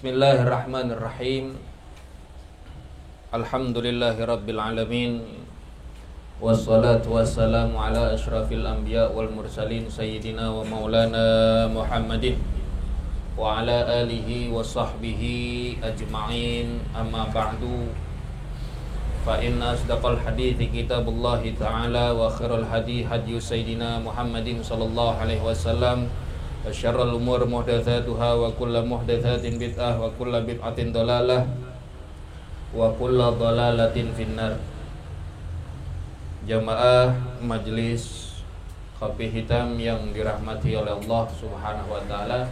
Bismillahirrahmanirrahim. Alhamdulillahirabbil alamin. Wassalatu wassalamu ala asyrafil anbiya wal mursalin sayyidina wa maulana Muhammadin wa ala alihi wa sahbihi ajma'in. Amma ba'du. Fa inna asdaqal hadithi kitabullahi ta'ala wa khairal hadi hadyu sayyidina Muhammadin sallallahu alaihi wasallam. Wa syarrul umur muhdatsatuha wa kullu muhdatsatin bid'ah wa kullu bid'atin dhalalah wa kullu dhalalatin finnar. Jamaah majelis kopi hitam yang dirahmati oleh Allah Subhanahu wa taala.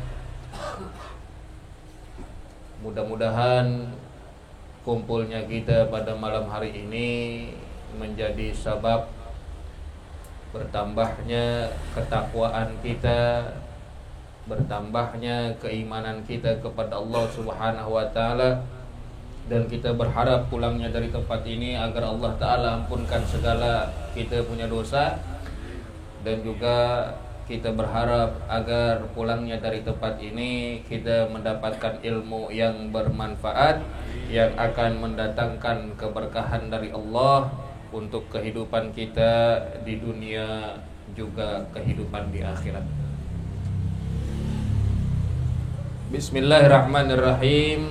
Mudah-mudahan kumpulnya kita pada malam hari ini menjadi sabab bertambahnya ketakwaan kita, bertambahnya keimanan kita kepada Allah Subhanahu wa taala, dan kita berharap pulangnya dari tempat ini agar Allah taala ampunkan segala kita punya dosa, dan juga kita berharap agar pulangnya dari tempat ini kita mendapatkan ilmu yang bermanfaat yang akan mendatangkan keberkahan dari Allah untuk kehidupan kita di dunia juga kehidupan di akhirat. Bismillahirrahmanirrahim.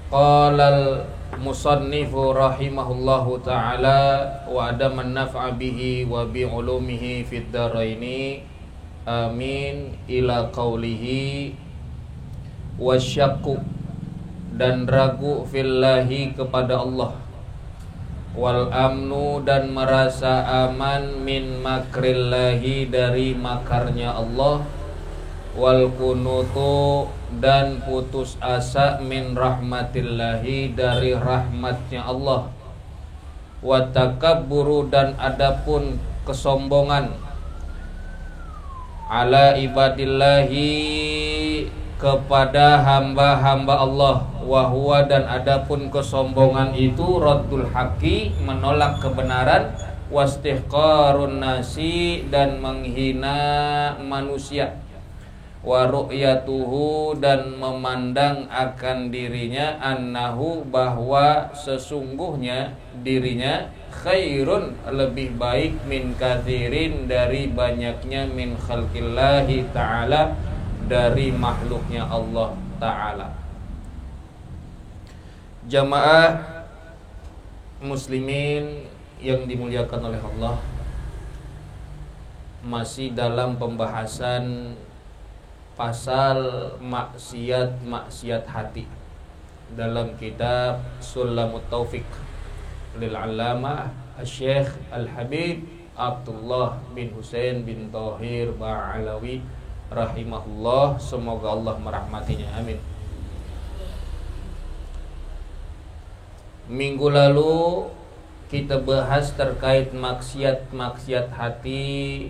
Qalal musannifu rahimahullahu ta'ala wa adaman naf'a bihi wa bi'ulumihi fid daraini amin ila qawlihi wasyakku, dan ragu fillahi kepada Allah, wal amnu, dan merasa aman min makrillahi dari makarnya Allah, wal kunutu, dan putus asa min rahmatillahi dari rahmatnya Allah, wa takabburu, dan adapun kesombongan, ala ibadillahi, kepada hamba-hamba Allah, wa huwa, dan adapun kesombongan itu raddul haqqi, menolak kebenaran, wastihqarun nasi, dan menghina manusia, wa ru'yatuhu, dan memandang akan dirinya, annahu, bahwa sesungguhnya dirinya, khairun, lebih baik, min katsirin, dari banyaknya, min khalqillahi ta'ala, dari makhluknya Allah ta'ala. Jamaah muslimin yang dimuliakan oleh Allah, masih dalam pembahasan pasal maksiat hati dalam kitab Sulamut Taufiq lil Allamah Syekh Al-Habib Abdullah bin Husain bin Thahir Ba'alawi rahimahullah. Semoga Allah merahmatinya, amin. Minggu lalu kita bahas terkait maksiat hati.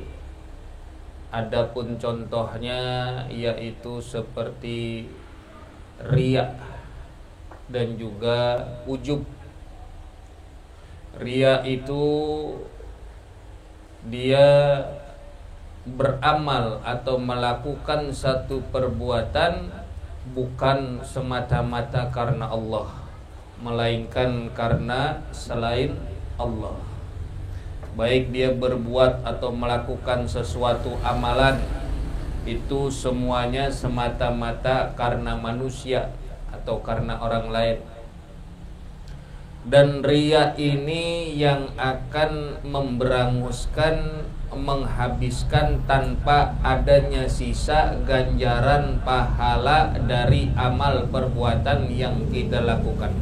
Adapun contohnya yaitu seperti riya dan juga ujub. Riya itu dia beramal atau melakukan satu perbuatan bukan semata-mata karena Allah, melainkan karena selain Allah. Baik dia berbuat atau melakukan sesuatu amalan, itu semuanya semata-mata karena manusia atau karena orang lain. Dan riya ini yang akan memberanguskan, menghabiskan tanpa adanya sisa ganjaran pahala dari amal perbuatan yang kita lakukan.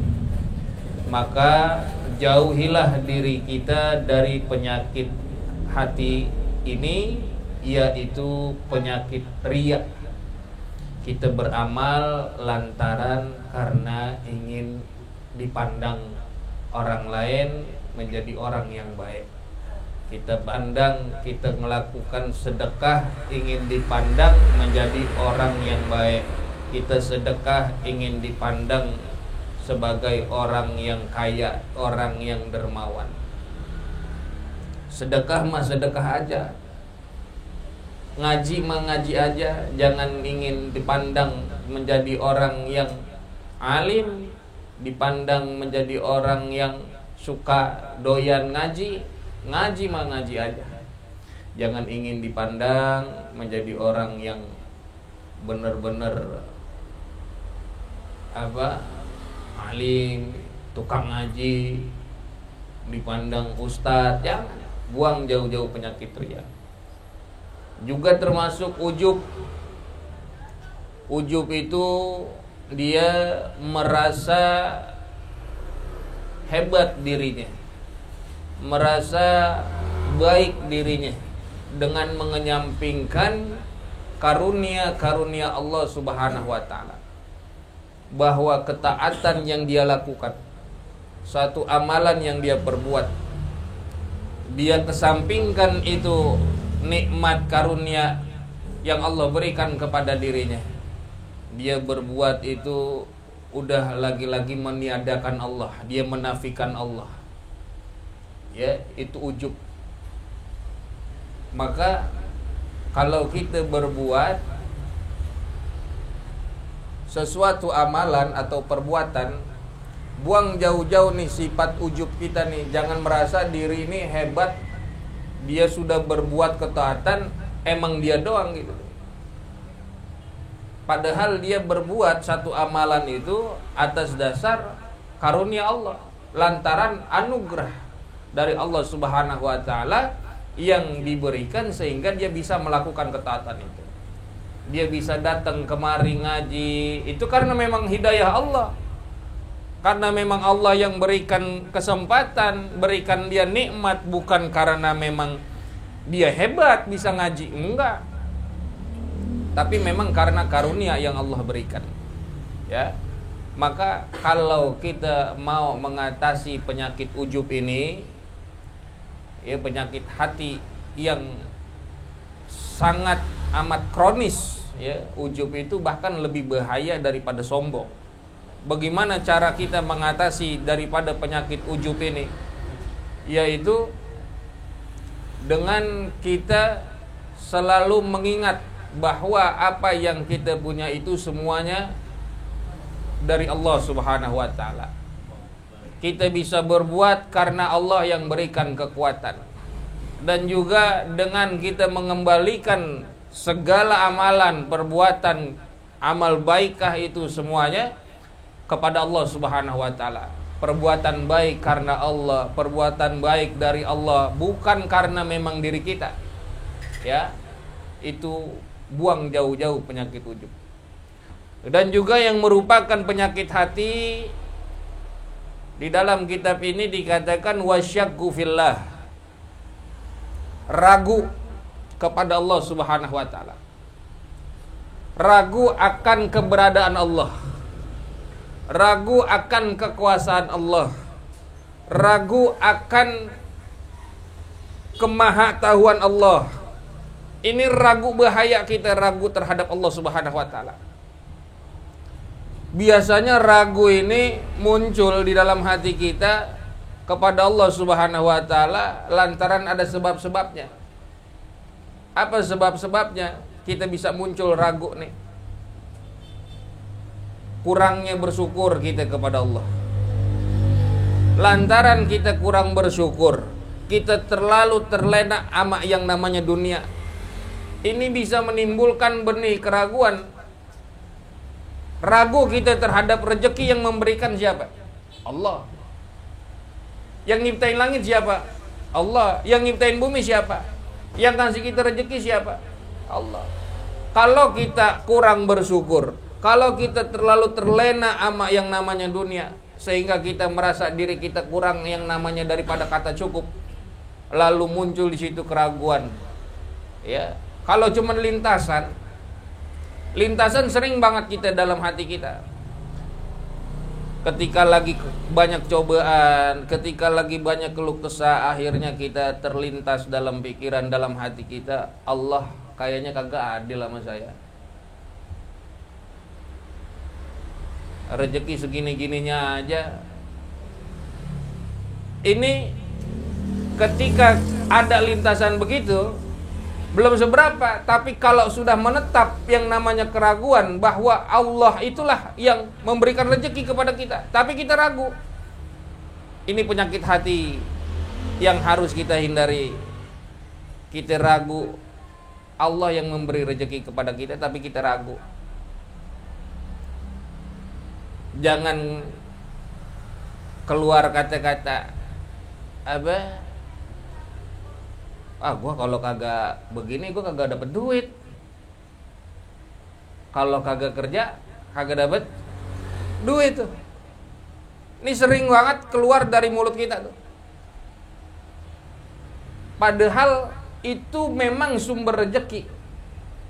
Maka jauhilah diri kita dari penyakit hati ini, yaitu penyakit riya. Kita beramal lantaran karena ingin dipandang orang lain menjadi orang yang baik. Kita pandang, kita melakukan sedekah ingin dipandang menjadi orang yang baik. Kita sedekah ingin dipandang sebagai orang yang kaya, orang yang dermawan. Sedekah mah sedekah aja, ngaji mah ngaji aja, jangan ingin dipandang menjadi orang yang alim, dipandang menjadi orang yang suka doyan ngaji, ngaji mah ngaji aja. Jangan ingin dipandang menjadi orang yang benar-benar alim, tukang ngaji, dipandang ustadz. Jangan, buang jauh-jauh penyakit riya. Juga termasuk ujub. Ujub itu dia merasa hebat dirinya, merasa baik dirinya dengan mengenyampingkan karunia-karunia Allah Subhanahu wa taala. Bahwa ketaatan yang dia lakukan, satu amalan yang dia perbuat, dia kesampingkan itu nikmat karunia yang Allah berikan kepada dirinya. Dia berbuat itu udah lagi-lagi meniadakan Allah, dia menafikan Allah. Ya, itu ujub. Maka kalau kita berbuat sesuatu amalan atau perbuatan, buang jauh-jauh nih sifat ujub kita nih. Jangan merasa diri ini hebat, dia sudah berbuat ketaatan, emang dia doang gitu. Padahal dia berbuat satu amalan itu atas dasar karunia Allah, lantaran anugerah dari Allah Subhanahu wa taala yang diberikan sehingga dia bisa melakukan ketaatan itu. Dia bisa datang kemari ngaji, itu karena memang hidayah Allah. Karena memang Allah yang berikan kesempatan, berikan dia nikmat, bukan karena memang dia hebat bisa ngaji, enggak. Tapi memang karena karunia yang Allah berikan. Ya. Maka kalau kita mau mengatasi penyakit ujub ini, ya, penyakit hati yang sangat amat kronis, ya, ujub itu bahkan lebih bahaya daripada sombong. Bagaimana cara kita mengatasi daripada penyakit ujub ini? Yaitu dengan kita selalu mengingat bahwa apa yang kita punya itu semuanya dari Allah Subhanahu wa taala. Kita bisa berbuat karena Allah yang berikan kekuatan. Dan juga dengan kita mengembalikan segala amalan, perbuatan, amal baikah itu semuanya kepada Allah Subhanahu wa taala. Perbuatan baik karena Allah, perbuatan baik dari Allah, bukan karena memang diri kita. Ya. Itu buang jauh-jauh penyakit ujub. Dan juga yang merupakan penyakit hati, di dalam kitab ini dikatakan wasyakku fillah, ragu kepada Allah Subhanahu wa taala, ragu akan keberadaan Allah, ragu akan kekuasaan Allah, ragu akan kemahatauan Allah. Ini ragu bahaya, kita ragu terhadap Allah Subhanahu wa taala. Biasanya ragu ini muncul di dalam hati kita kepada Allah Subhanahu wa taala lantaran ada sebab-sebabnya. Apa sebab-sebabnya kita bisa muncul ragu nih? Kurangnya bersyukur kita kepada Allah. Lantaran kita kurang bersyukur, kita terlalu terlena sama yang namanya dunia. Ini bisa menimbulkan benih keraguan. Ragu kita terhadap rezeki yang memberikan siapa? Allah. Yang nyiptain langit siapa? Allah. Yang nyiptain bumi siapa? Yang kasih kita rezeki siapa? Allah. Kalau kita kurang bersyukur, kalau kita terlalu terlena sama yang namanya dunia, sehingga kita merasa diri kita kurang yang namanya daripada kata cukup, lalu muncul di situ keraguan. Ya. Kalau cuma lintasan sering banget kita dalam hati kita. Ketika lagi banyak cobaan, ketika lagi banyak keluh kesah, akhirnya kita terlintas dalam pikiran, dalam hati kita, Allah kayaknya kagak adil sama saya. Rezeki segini-gininya aja. Ini ketika ada lintasan begitu, belum seberapa. Tapi kalau sudah menetap yang namanya keraguan bahwa Allah itulah yang memberikan rezeki kepada kita, tapi kita ragu, ini penyakit hati yang harus kita hindari. Kita ragu Allah yang memberi rezeki kepada kita, tapi kita ragu. Jangan keluar kata-kata gua kalau kagak begini gua kagak dapet duit. Kalau kagak kerja kagak dapet duit tuh. Ini sering banget keluar dari mulut kita tuh. Padahal itu memang sumber rezeki.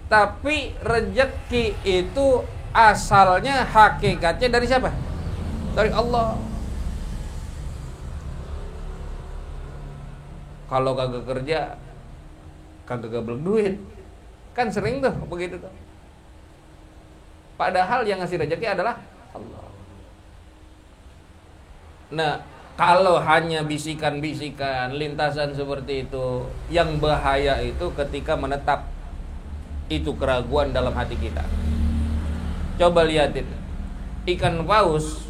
Tapi rezeki itu asalnya hakikatnya dari siapa? Dari Allah. Kalau kagak kerja kagak gablek duit. Kan sering tuh begitu tuh. Padahal yang ngasih rezeki adalah Allah. Nah, kalau hanya bisikan-bisikan, lintasan seperti itu, yang bahaya itu ketika menetap itu keraguan dalam hati kita. Coba lihatin, ikan paus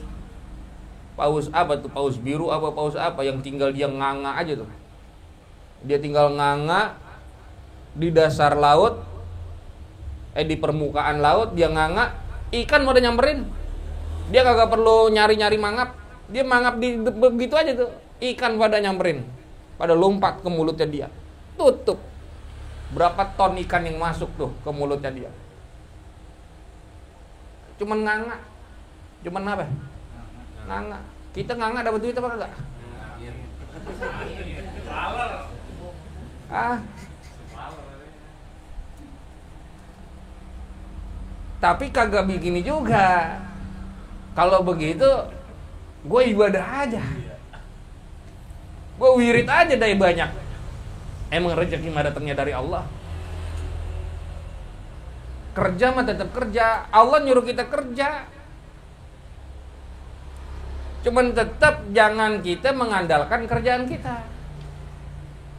apa tuh, paus biru apa paus apa yang tinggal dia nganga aja tuh. Dia tinggal nganga di dasar laut, di permukaan laut dia nganga, ikan mau nyamperin, dia kagak perlu nyari-nyari mangap, dia mangap di begitu aja tuh, ikan pada nyamperin, pada lompat ke mulutnya dia, tutup. Berapa ton ikan yang masuk tuh ke mulutnya dia? Cuman nganga, cuman apa? Nganga. Kita nganga dapat duit apa kagak? Tapi kagak begini juga. Kalau begitu, gue ibadah aja, gue wirid aja dari banyak. Emang rezeki mah datangnya dari Allah. Kerja mah tetap kerja. Allah nyuruh kita kerja. Cuman tetap jangan kita mengandalkan kerjaan kita.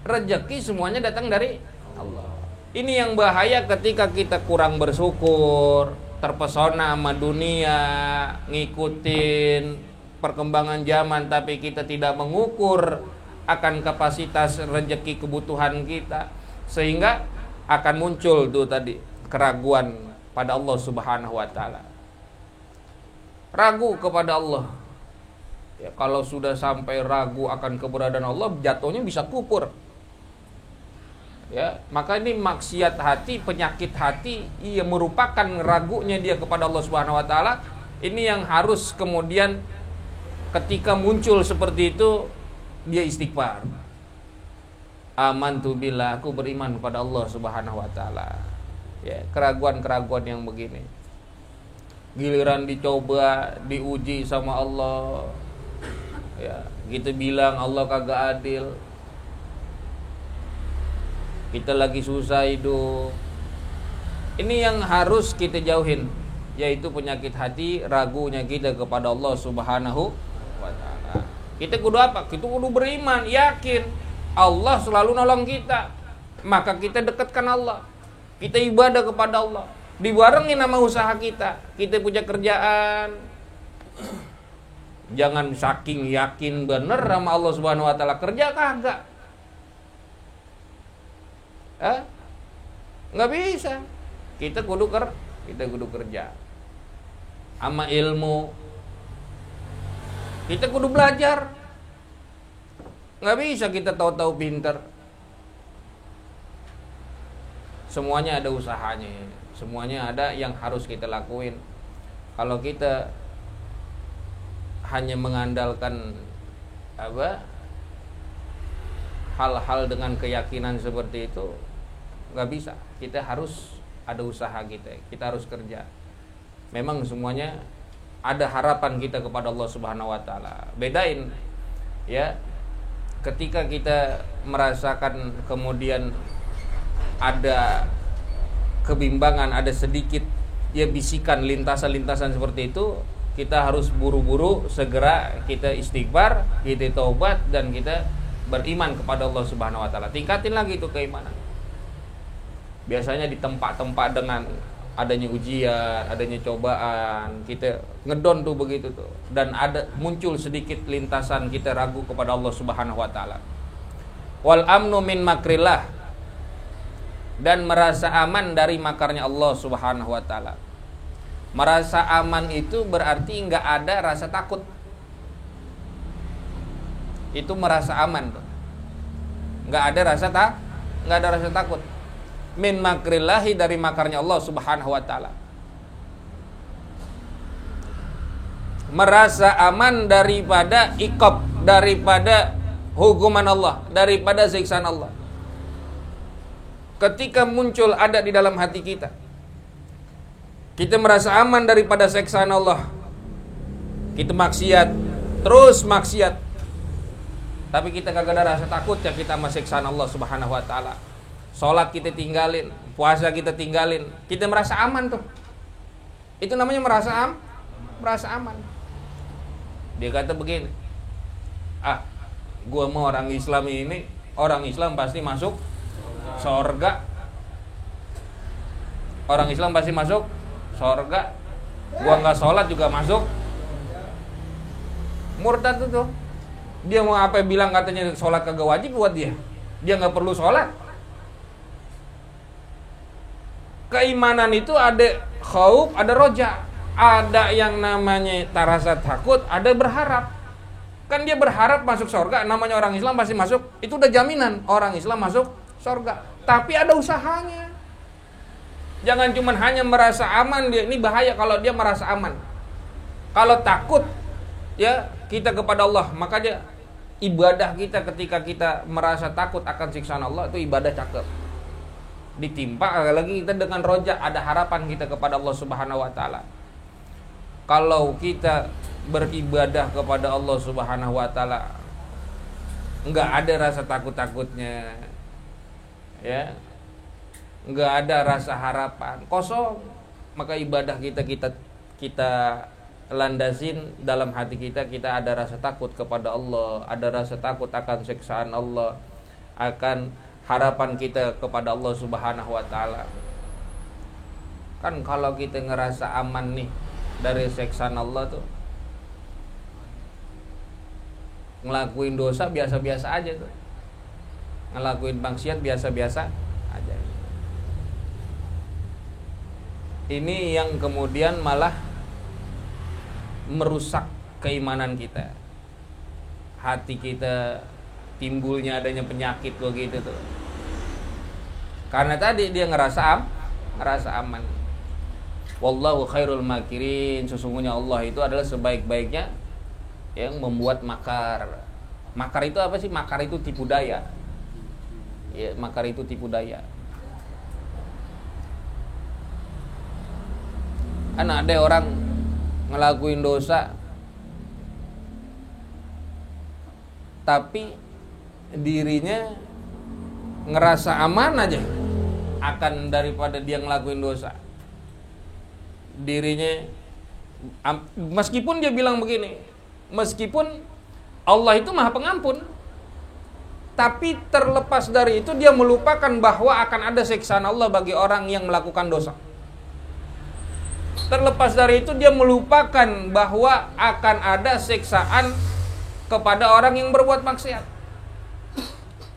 Rezeki semuanya datang dari Allah. Ini yang bahaya ketika kita kurang bersyukur, terpesona sama dunia, ngikutin perkembangan zaman, tapi kita tidak mengukur akan kapasitas rezeki kebutuhan kita, sehingga akan muncul tuh tadi keraguan pada Allah Subhanahu wa taala. Ragu kepada Allah. Ya, kalau sudah sampai ragu akan keberadaan Allah, jatuhnya bisa kufur. Ya, maka ini maksiat hati, penyakit hati yang merupakan ragunya dia kepada Allah Subhanahu wa taala. Ini yang harus kemudian ketika muncul seperti itu dia istighfar. Amantu billah, aku beriman kepada Allah Subhanahu wa taala. Ya, keraguan-keraguan yang begini. Giliran dicoba, diuji sama Allah. Ya, kita bilang Allah kagak adil. Kita lagi susah hidup. Ini yang harus kita jauhin, yaitu penyakit hati, ragunya kita kepada Allah Subhanahu wa taala. Kita kudu apa? Kita kudu beriman, yakin Allah selalu nolong kita. Maka kita dekatkan Allah. Kita ibadah kepada Allah. Dibarengin sama usaha kita. Kita punya kerjaan. Jangan saking yakin bener sama Allah Subhanahu wa taala, kerja kagak. Nggak bisa. Kita kudu kerja. Sama ilmu kita kudu belajar. Nggak bisa kita tahu-tahu pinter. Semuanya ada usahanya. Semuanya ada yang harus kita lakuin. Kalau kita hanya mengandalkan hal-hal dengan keyakinan seperti itu, nggak bisa. Kita harus ada usaha kita harus kerja. Memang semuanya ada harapan kita kepada Allah Subhanahu wa taala. Bedain ya, ketika kita merasakan kemudian ada kebimbangan, ada sedikit ya bisikan, lintasan-lintasan seperti itu, kita harus buru-buru segera kita istighfar, kita taubat, dan kita beriman kepada Allah Subhanahu wa taala. Tingkatin lagi itu keimanan. Biasanya di tempat-tempat dengan adanya ujian, adanya cobaan, kita ngedon tuh begitu tuh. Dan ada muncul sedikit lintasan kita ragu kepada Allah Subhanahu wa taala. Wal amnu min makrillah, dan merasa aman dari makarnya Allah Subhanahu wa taala. Merasa aman itu berarti enggak ada rasa takut. Itu merasa aman tuh. Enggak ada rasa takut. Min makrillahi, dari makarnya Allah Subhanahu wa taala. Merasa aman daripada iqab, daripada hukuman Allah, daripada siksaan Allah. Ketika muncul ada di dalam hati kita, kita merasa aman daripada siksaan Allah. Kita maksiat, terus maksiat, tapi kita kagak ada rasa takut ya kita sama siksaan Allah Subhanahu wa taala. Sholat kita tinggalin, puasa kita tinggalin, kita merasa aman tuh. Itu namanya merasa aman. Dia kata begini, gua mau orang Islam ini, orang Islam pasti masuk surga. Orang Islam pasti masuk surga. Gua nggak sholat juga masuk. Murtad tuh. Dia mau apa bilang katanya sholat kagak wajib buat dia. Dia nggak perlu sholat. Keimanan itu ada khauf, ada roja. Ada yang namanya rasa takut, ada berharap. Kan dia berharap masuk surga, namanya orang Islam pasti masuk. Itu udah jaminan orang Islam masuk surga. Tapi ada usahanya. Jangan cuma hanya merasa aman dia. Ini bahaya kalau dia merasa aman. Kalau takut ya kita kepada Allah, maka dia ibadah kita ketika kita merasa takut akan siksaan Allah itu ibadah cakep. Ditimpa lagi kita dengan roja, ada harapan kita kepada Allah Subhanahu wa taala. Kalau kita beribadah kepada Allah Subhanahu wa taala enggak ada rasa takut-takutnya, ya, enggak ada rasa harapan, kosong, maka ibadah kita landasin dalam hati kita ada rasa takut kepada Allah, ada rasa takut akan siksaan Allah, akan harapan kita kepada Allah Subhanahu wa taala. Kan kalau kita ngerasa aman nih dari siksaan Allah tuh, ngelakuin dosa biasa-biasa aja tuh. Ngelakuin maksiat biasa-biasa aja. Ini yang kemudian malah merusak keimanan kita. Hati kita timbulnya adanya penyakit begitu tuh. Karena tadi dia ngerasa aman. Wallahu khairul makirin. Sesungguhnya Allah itu adalah sebaik-baiknya yang membuat makar. Makar itu apa sih? Makar itu tipu daya. Ya, makar itu tipu daya. Ada orang ngelakuin dosa tapi dirinya ngerasa aman aja akan daripada dia ngelakuin dosa. Dirinya meskipun dia bilang begini, meskipun Allah itu Maha Pengampun, tapi terlepas dari itu dia melupakan bahwa akan ada siksaan Allah bagi orang yang melakukan dosa. Terlepas dari itu dia melupakan bahwa akan ada siksaan kepada orang yang berbuat maksiat.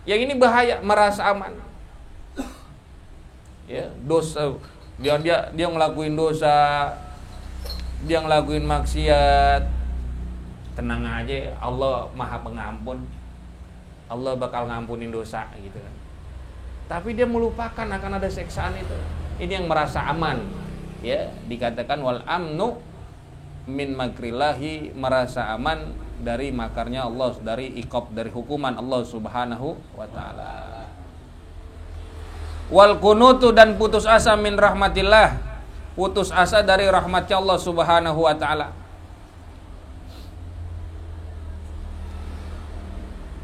Yang ini bahaya, merasa aman. Ya, dosa dia ngelakuin dosa, dia ngelakuin maksiat. Tenang aja, Allah Maha Pengampun. Allah bakal ngampunin dosa gitu kan. Tapi dia melupakan akan ada siksaan itu. Ini yang merasa aman. Ya, dikatakan wal amnu min makrillahi, merasa aman dari makarnya Allah, dari iqab, dari hukuman Allah Subhanahu wa taala. Wal kunutu, dan putus asa min rahmatillah, putus asa dari rahmatnya Allah Subhanahu wa taala.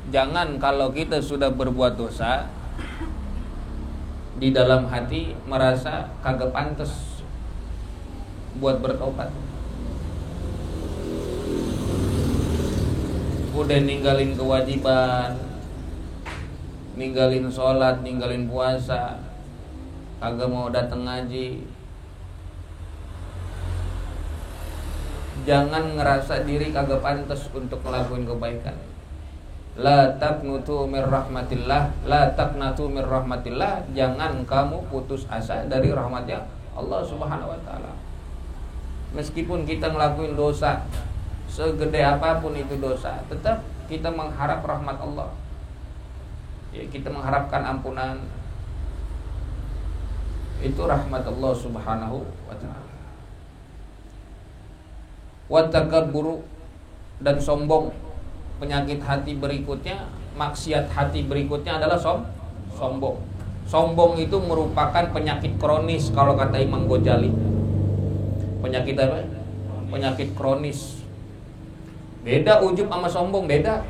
Jangan kalau kita sudah berbuat dosa di dalam hati merasa kagak pantas buat bertobat. Udah ninggalin kewajiban, ninggalin sholat, ninggalin puasa, kagak mau datang ngaji, jangan ngerasa diri kagak pantas untuk ngelakuin kebaikan. La taqnutu mir rahmatillah, la taqnatu mir rahmatillah, jangan kamu putus asa dari rahmatnya Allah Subhanahu wa taala. Meskipun kita ngelakuin dosa segede apapun itu dosa, tetap kita mengharap rahmat Allah. Ya, kita mengharapkan ampunan. Itu rahmat Allah Subhanahu wa taala. Wa takabburu, dan sombong, penyakit hati berikutnya, maksiat hati berikutnya adalah sombong. Sombong itu merupakan penyakit kronis kalau kata Imam Ghazali. Penyakit apa? Penyakit kronis. Beda ujub sama sombong, beda.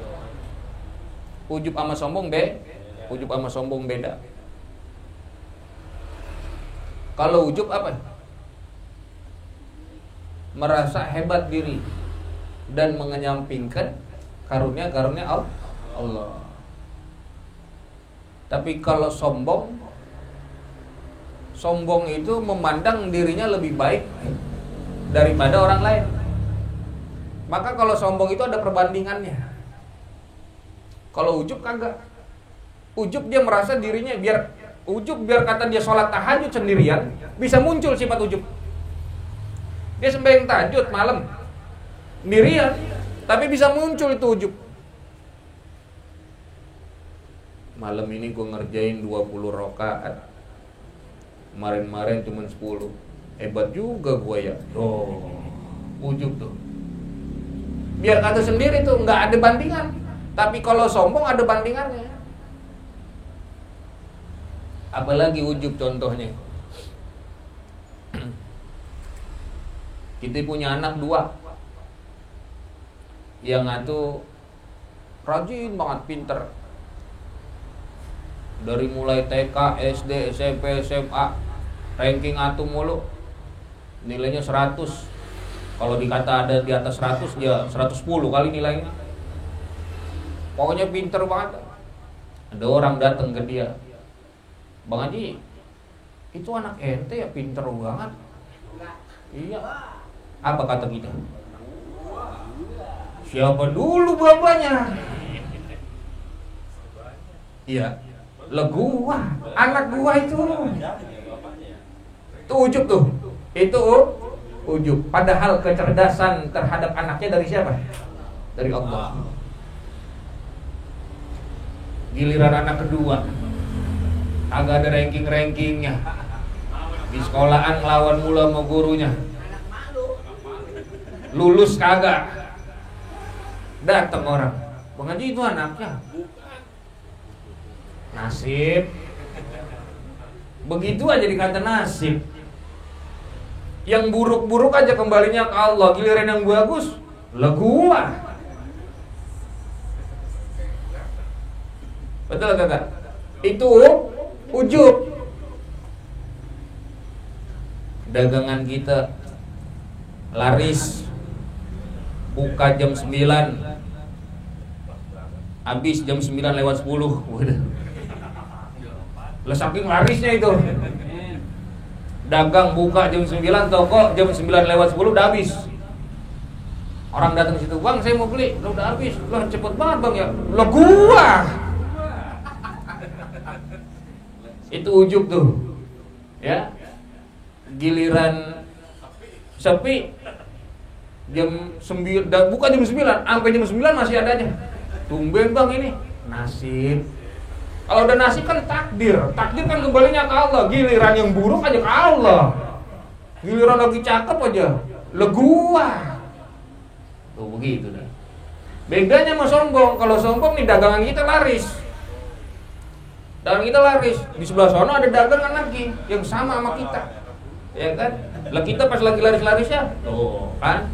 Ujub sama sombong ujub sama sombong beda. Kalau ujub apa? Merasa hebat diri dan mengenyampingkan karunia-karunia Allah. Tapi kalau sombong itu memandang dirinya lebih baik daripada orang lain. Maka kalau sombong itu ada perbandingannya. Kalau ujub kagak. Ujub dia merasa dirinya biar kata dia sholat tahajud sendirian, bisa muncul sifat ujub. Dia sembahyang tahajud malam sendirian, tapi bisa muncul itu ujub. Malam ini gue ngerjain 20 rakaat. Kemarin cuma 10. Hebat juga gue ya. Ujub tuh. Biar kata sendiri tuh nggak ada bandingan. Tapi kalau sombong ada bandingannya. Apalagi ujub contohnya. Kita punya anak 2. Yang satu rajin banget, pinter. Dari mulai TK, SD, SMP, SMA, ranking atu mulu. Nilainya 100. Kalau dikata ada di atas 100, ya 110 kali nilainya. Pokoknya pinter banget. Ada orang datang ke dia, Bang Haji, itu anak ente ya pinter banget. Iya. Apa kata kita? Siapa dulu bapaknya? Iya. Lah gua, anak gua itu. Itu ujub tuh. Itu ujub. Padahal kecerdasan terhadap anaknya dari siapa? Dari Allah. Giliran anak kedua, agak ada ranking-rankingnya. Di sekolahan ngelawan mula sama gurunya. Lulus kagak. Datang orang, Bang Haji itu anaknya. Nasib. Begitu aja dikata nasib. Yang buruk-buruk aja kembalinya ke Allah. Giliran yang bagus, lah gua. Betul kagak? Itu ujub. Dagangan kita laris, buka jam 9, habis jam 9 lewat 10. Lah saking larisnya itu. Dagang buka jam 9, toko jam 9 lewat 10 udah habis. Orang datang situ, "Bang, saya mau beli." "Lah udah habis." "Lah cepet banget, Bang ya." "Lah gua." Itu ujub tuh. Ya. Giliran sepi jam 9, buka jam 9, sampai jam 9 masih adanya. Tumben Bang ini. Nasib. Kalau udah nasib kan takdir. Takdir kan kembalinya ke Allah. Giliran yang buruk aja ke Allah. Giliran lagi cakep aja, lah gua. Tuh begitu dah. Bedanya sama sombong. Kalau sombong nih dagangan kita laris. Dagangan kita laris. Di sebelah sana ada dagangan lagi yang sama kita. Ya kan? Lah kita pas lagi laris-larisnya, tuh kan?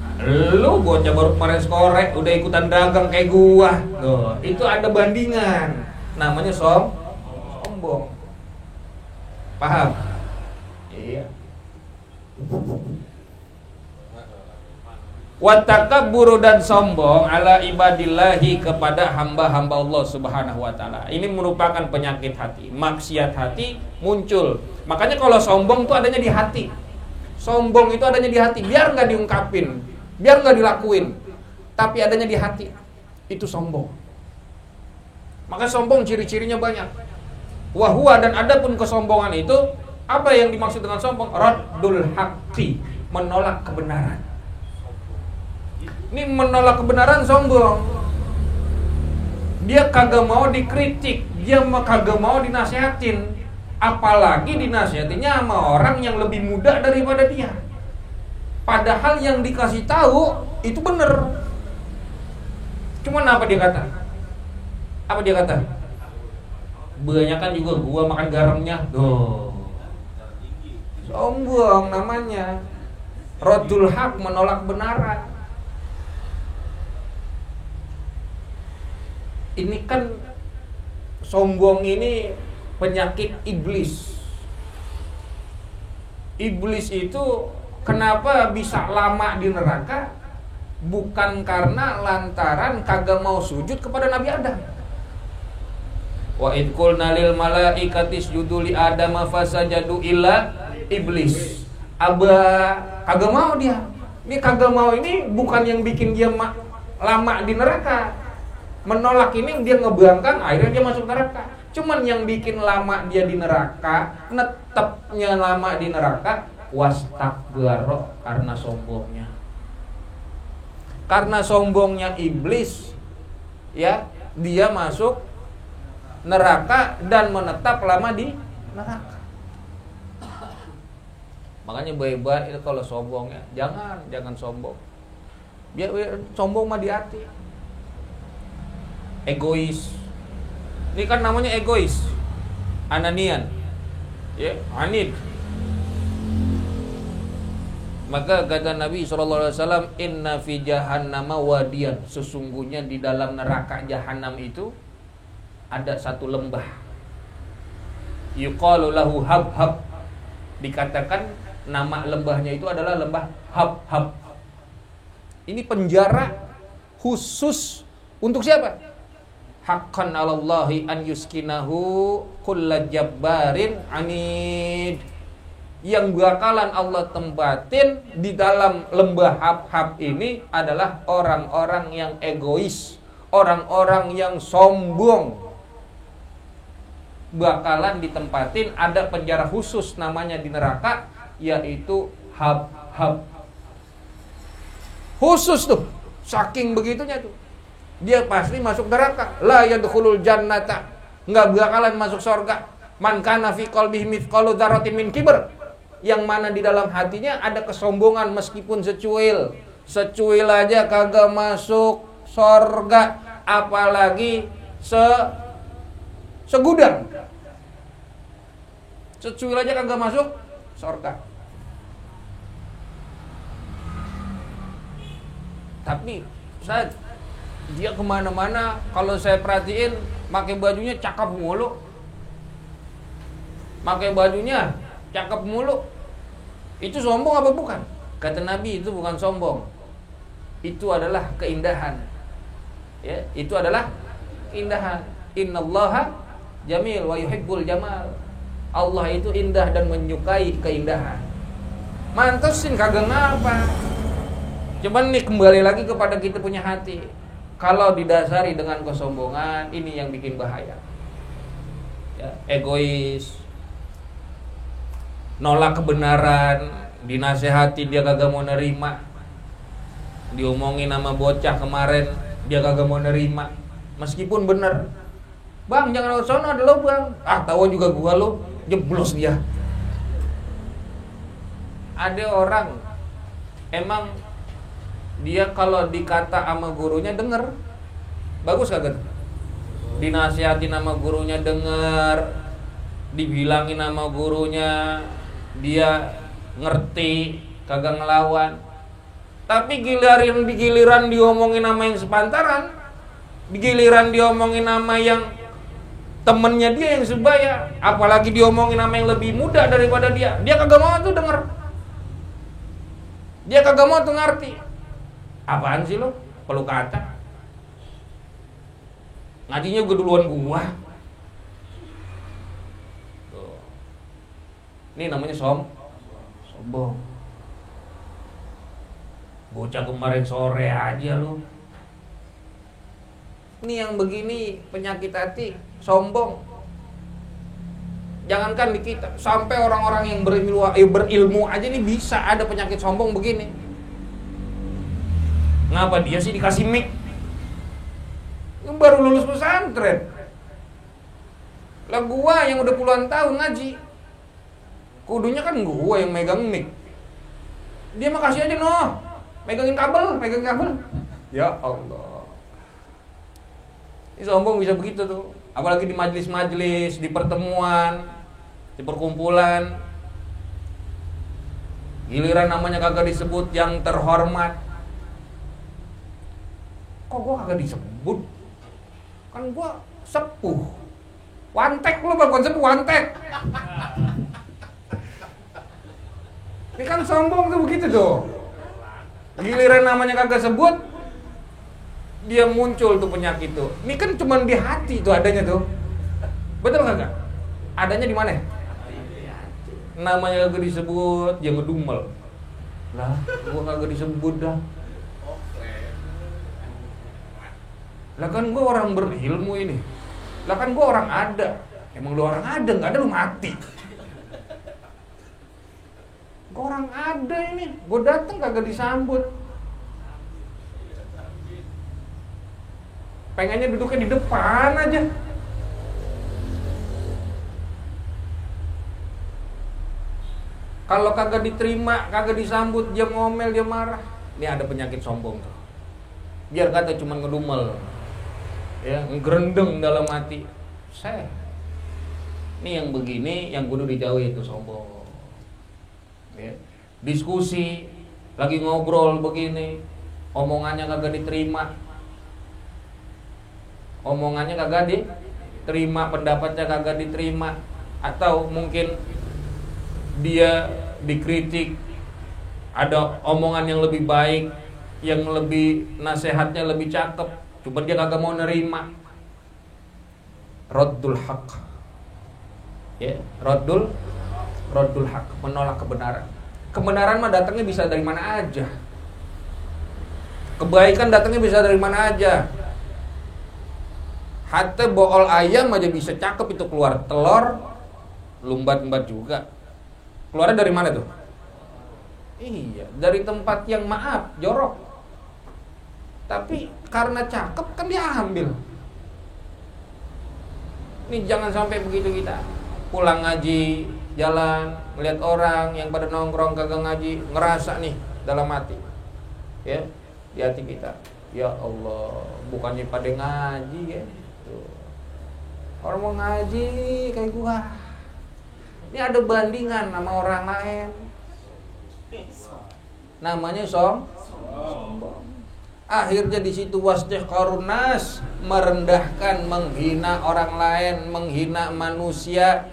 Lu bocah baru kemarin skorek udah ikutan dagang kayak gua. Tuh, itu ada bandingan. Namanya sombong. Paham? Iya. Wa takabburu dan sombong ala ibadillahi kepada hamba-hamba Allah Subhanahu wa taala. Ini merupakan penyakit hati, maksiat hati muncul. Makanya kalau sombong itu adanya di hati. Sombong itu adanya di hati, biar nggak diungkapin, biar nggak dilakuin, tapi adanya di hati. Itu sombong. Maka sombong ciri-cirinya banyak. Wahwa dan adapun kesombongan itu, apa yang dimaksud dengan sombong? Raddul haqqi, menolak kebenaran. Ini menolak kebenaran sombong. Dia kagak mau dikritik, dia kagak mau dinasehatin. Apalagi dinasehatinya sama orang yang lebih muda daripada dia. Padahal yang dikasih tahu itu benar. Cuman apa dia kata? Apa dia kata? Banyakan juga gua makan garamnya. Tuh. Sombong namanya. Raddul haq, menolak kebenaran. Ini kan sombong ini penyakit iblis. Iblis itu kenapa bisa lama di neraka? Bukan karena lantaran kagak mau sujud kepada Nabi Adam. Wa id qulna lil malaikati isjudu li Adam fasajadu illa iblis. Kagak mau dia. Ini kagak mau ini bukan yang bikin dia lama di neraka. Menolak ini dia ngebangkang, akhirnya dia masuk neraka. Cuman yang bikin lama dia di neraka, netepnya lama di neraka, wastakbaro, karena sombongnya. Karena sombongnya iblis, ya, dia masuk neraka dan menetap lama di neraka. Makanya baik-baik itu kalau sombongnya, jangan sombong. Biar sombong mah di hati. Egois. Ini kan namanya egois. Ananian. Ya, anid. Maka kata Nabi SAW, inna fi jahannama wadiyan. Sesungguhnya di dalam neraka jahanam itu ada satu lembah. Yuqalu lahu hab-hab. Dikatakan nama lembahnya itu adalah lembah hab-hab. Ini penjara khusus untuk siapa? Haqqan 'alallahi an yuskinahu kulla jabbarin anid. Yang bakalan Allah tempatin di dalam lembah hab-hab ini adalah orang-orang yang egois, orang-orang yang sombong. Bakalan ditempatin, ada penjara khusus namanya di neraka, yaitu hab-hab. Khusus tuh, saking begitunya tuh. Dia pasti masuk neraka. La yadkhulul jannata, enggak bakalan masuk surga. Man kana fi qalbihi mithqalu dzarratin min kibr, yang mana di dalam hatinya ada kesombongan meskipun secuil. Secuil aja kagak masuk surga, apalagi segudang. Secuil aja kagak masuk surga. Tapi dia kemana-mana, kalau saya perhatiin, pakai bajunya cakep mulu. Pakai bajunya cakep mulu. Itu sombong apa bukan? Kata Nabi, itu bukan sombong. Itu adalah keindahan. Ya, itu adalah keindahan. Innallaha jamil wa yuhibbul jamal. Allah itu indah dan menyukai keindahan. Mantesin kagak ngapa. Cuman nih kembali lagi kepada kita punya hati. Kalau didasari dengan kesombongan, ini yang bikin bahaya. Ya, egois, nolak kebenaran, dinasehati dia kagak mau nerima. Diomongin sama bocah kemarin, dia kagak mau nerima. Meskipun bener, bang jangan lewat sono, ada lo bang. Tahu juga gua lo, jeblos dia. Ada orang emang dia kalau dikata sama gurunya denger, bagus kagak? Dinasihatin sama gurunya denger, dibilangin sama gurunya dia ngerti, kagak ngelawan. Tapi giliran diomongin sama yang sepantaran, giliran diomongin sama yang temennya dia yang sebaya, apalagi diomongin sama yang lebih muda daripada dia kagak mau tuh denger. Dia kagak mau tuh ngerti. Apaan sih lo? Perlu kata. Ngajinya gue duluan gua. Tuh. Ini namanya sombong. Bocah kemarin sore aja lo. Ini yang begini penyakit hati, sombong. Jangankan di kita, sampai orang-orang yang berilmu aja nih bisa ada penyakit sombong begini. Ngapa dia sih dikasih mic? Baru lulus pesantren. Lah gua yang udah puluhan tahun ngaji, kudunya kan gua yang megang mic. Dia mah kasih aja megangin kabel. Ya Allah. Ini sombong bisa begitu tuh. Apalagi di majelis-majelis, di pertemuan, di perkumpulan. Giliran namanya kagak disebut yang terhormat. Kok gua kagak disebut? Kan gua sepuh. Wantek lu bukan sepuh, wantek. Ini kan sombong tuh begitu tuh. Giliran namanya kagak sebut, dia muncul tuh penyakit tuh. Ini kan cuma di hati tuh adanya tuh. Betul kagak? Adanya di mana? Namanya kagak disebut, dia ngedumel. Lah, gua kagak disebut dah. Lah kan gua orang berilmu ini. Lah kan gua orang ada. Emang lu orang ada, enggak ada lu mati. Gua orang ada ini. Gua datang kagak disambut. Pengennya duduknya di depan aja. Kalau kagak diterima, kagak disambut, dia ngomel, dia marah. Ini ada penyakit sombong tuh. Biar kata cuma ngedumel. Ya, ngerendeng dalam hati. Ini yang begini, yang kudu dijauhi itu sombong. Ya. Diskusi, lagi ngobrol begini, omongannya kagak diterima. Omongannya kagak diterima, pendapatnya kagak diterima, atau mungkin dia dikritik, ada omongan yang lebih baik, yang lebih nasihatnya lebih cakep, cuma dia kagak mau nerima. Raddul haq. Ya, raddul haq, menolak kebenaran. Kebenaran mah datangnya bisa dari mana aja. Kebaikan datangnya bisa dari mana aja. Hatta bool ayam aja bisa cakep itu keluar telur, lumbat-lumbat juga. Keluarnya dari mana tuh? Iya, dari tempat yang maaf, jorok. Tapi karena cakep kan dia ambil. Ini jangan sampai begitu kita. Pulang ngaji, jalan, melihat orang yang pada nongkrong kagak ngaji, ngerasa nih dalam hati. Ya, di hati kita. Ya Allah, bukannya pada ngaji ya. Orang mau ngaji kayak gua, ini ada bandingan sama orang lain. Namanya sombong. Akhirnya di situ wasdihqarun nas, merendahkan, menghina orang lain, menghina manusia.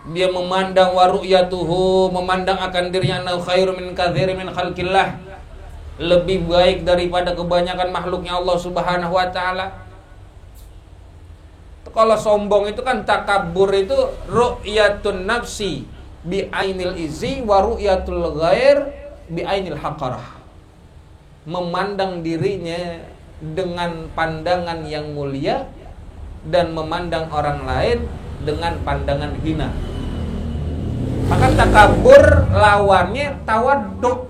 Dia memandang waru'yatuhu, memandang akan dirinya annahu khairu min katsiri min khalqillah, lebih baik daripada kebanyakan makhluknya Allah Subhanahu wa taala. Kalau sombong itu kan takabur itu ru'yatun nafsi bi ainil izzi wa ru'yatul ghair bi ainil haqarah. Memandang dirinya dengan pandangan yang mulia dan memandang orang lain dengan pandangan hina. Maka takabur lawannya tawaddu.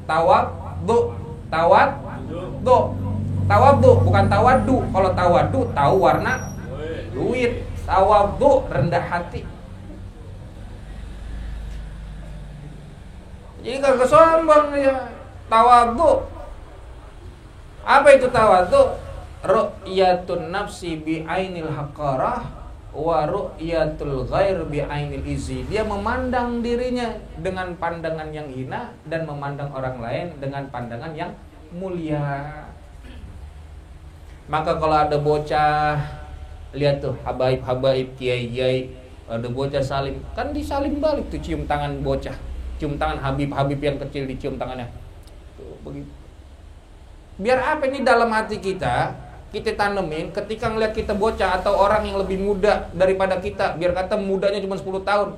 Tawaddu bukan tawaddu. Kalau tawaddu tahu warna duit. Tawaddu rendah hati. Jadi kalau sombong ya tawaddu. Apa itu tawaddu? Ru'yatun nafsi bi ainil haqarah wa ru'yatul ghair bi ainil izzi. Dia memandang dirinya dengan pandangan yang hina dan memandang orang lain dengan pandangan yang mulia. Maka kalau ada bocah, lihat tuh habaib kiai, ada bocah salim, kan disalim balik tuh, cium tangan bocah. cium tangan Habib yang kecil, dicium tangannya. Tuh, begitu. Biar apa ini dalam hati kita tanemin ketika ngeliat kita bocah atau orang yang lebih muda daripada kita, biar kata mudanya cuma 10 tahun.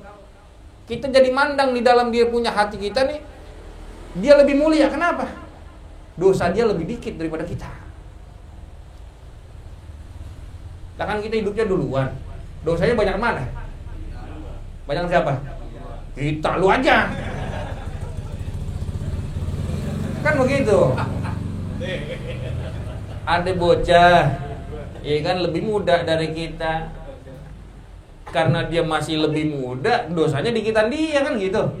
Kita jadi mandang di dalam dia punya hati kita nih, dia lebih mulia. Kenapa? Dosa dia lebih dikit daripada kita. Lah kan kita hidupnya duluan. Dosanya banyak mana? Banyak siapa? Kita, lu aja. Kan begitu. Ada bocah, ya kan, lebih muda dari kita. Karena dia masih lebih muda, dosanya dikitan dia, kan gitu.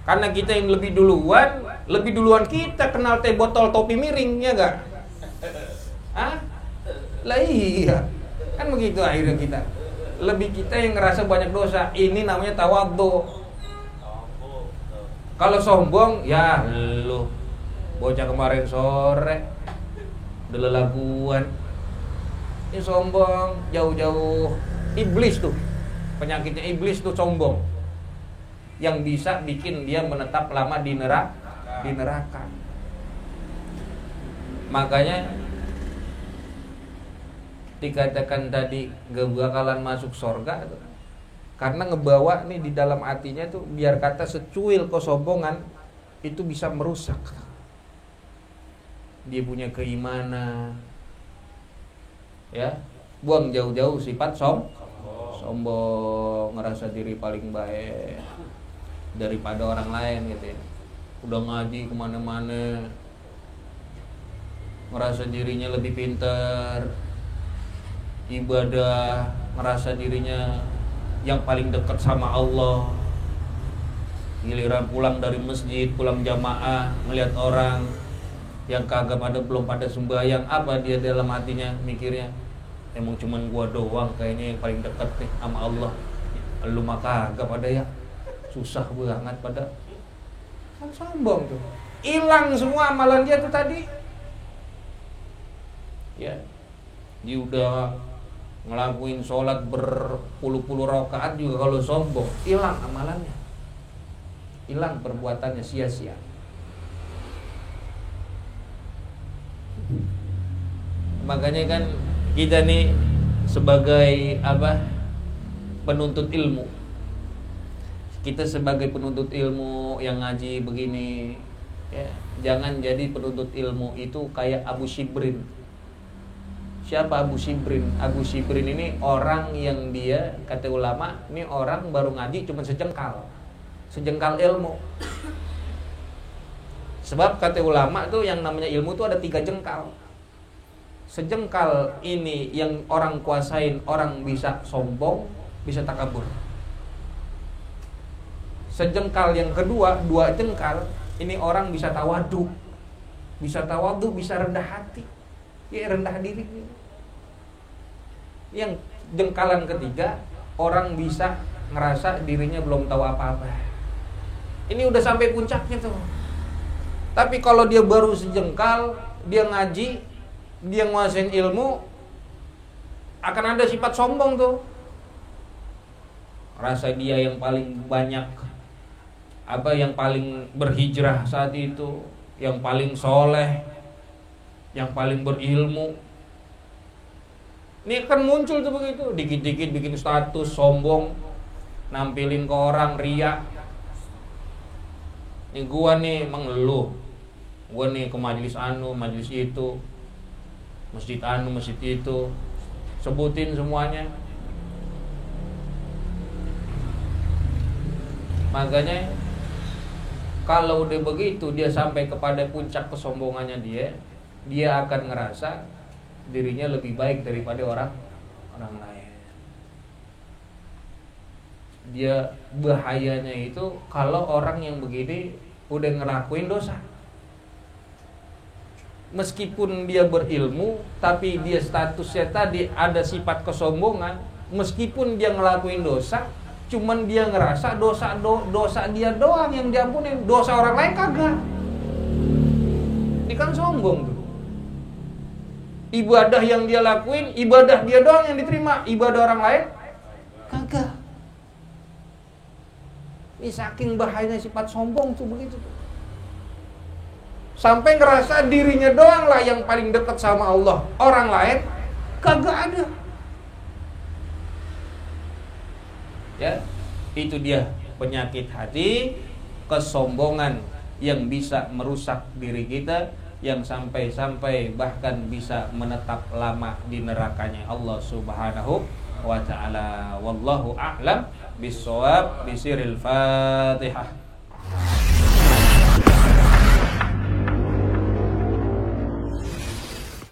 Karena kita yang lebih duluan kita kenal teh botol topi miring, ya enggak? Hah? Lah iya. Kan begitu akhirnya kita. Lebih kita yang ngerasa banyak dosa. Ini namanya tawadhu. Kalau sombong, ya lu bocah kemarin sore udah lelaguan. Ini sombong, jauh-jauh iblis tuh. Penyakitnya iblis tuh sombong. Yang bisa bikin dia menetap lama di neraka. Makanya dikatakan tadi gak bakalan masuk surga tuh. Karena ngebawa nih di dalam hatinya tuh, biar kata secuil kesombongan itu bisa merusak dia punya keimanan. Ya, buang jauh-jauh sifat sombong, ngerasa diri paling baik daripada orang lain gitu ya. Udah ngaji kemana-mana, ngerasa dirinya lebih pintar, ibadah, ngerasa dirinya yang paling dekat sama Allah. Giliran pulang dari masjid, pulang jamaah, ngelihat orang yang kagak belum pada sembahyang, apa dia dalam hatinya mikirnya? Emang cuman gua doang kayaknya yang paling dekat nih sama Allah. Lu mah kagak pada ya. Susah banget pada. Kan sombong tuh. Hilang semua amalan dia tuh tadi. Ya. Dia udah ngelakuin sholat berpuluh-puluh rakaat juga kalau sombong, hilang amalannya, hilang perbuatannya, sia-sia. Makanya kan kita nih sebagai penuntut ilmu, kita sebagai penuntut ilmu yang ngaji begini ya, jangan jadi penuntut ilmu itu kayak Abu Shibrin. Siapa Abu Shibrin? Abu Shibrin ini orang yang dia, kata ulama, ini orang baru ngaji cuma sejengkal ilmu. Sebab kata ulama tuh yang namanya ilmu tuh ada 3 jengkal. Sejengkal ini yang orang kuasain, orang bisa sombong, bisa takabur. Sejengkal yang kedua, 2 jengkal, ini orang bisa tawadu, bisa rendah hati, ya rendah diri. Yang jengkalan ketiga, orang bisa ngerasa dirinya belum tahu apa-apa. Ini udah sampai puncaknya tuh. Tapi kalau dia baru sejengkal, dia ngaji, dia nguasain ilmu, akan ada sifat sombong tuh. Rasa dia yang paling banyak, yang paling berhijrah saat itu, yang paling soleh, yang paling berilmu. Ini kan muncul tuh begitu, dikit-dikit bikin status sombong, nampilin ke orang, riak. Ini gua nih mengeluh, gua nih ke majelis itu, masjid itu, sebutin semuanya. Makanya kalau udah begitu, dia sampai kepada puncak kesombongannya dia akan ngerasa dirinya lebih baik daripada orang lain. Dia bahayanya itu kalau orang yang begini udah ngelakuin dosa. Meskipun dia berilmu, tapi dia statusnya tadi ada sifat kesombongan. Meskipun dia ngelakuin dosa, cuman dia ngerasa dosa dia doang yang diampunin, dosa orang lain kagak. Ini kan sombong tuh. Ibadah yang dia lakuin, ibadah dia doang yang diterima, ibadah orang lain kagak. Ini saking bahayanya sifat sombong tuh begitu tuh. Sampai ngerasa dirinya doang lah yang paling dekat sama Allah. Orang lain kagak ada. Ya, itu dia penyakit hati, kesombongan yang bisa merusak diri kita, yang sampai-sampai bahkan bisa menetap lama di nerakanya Allah Subhanahu wa ta'ala. Wallahu a'lam bissawab. Bisiril Fatihah.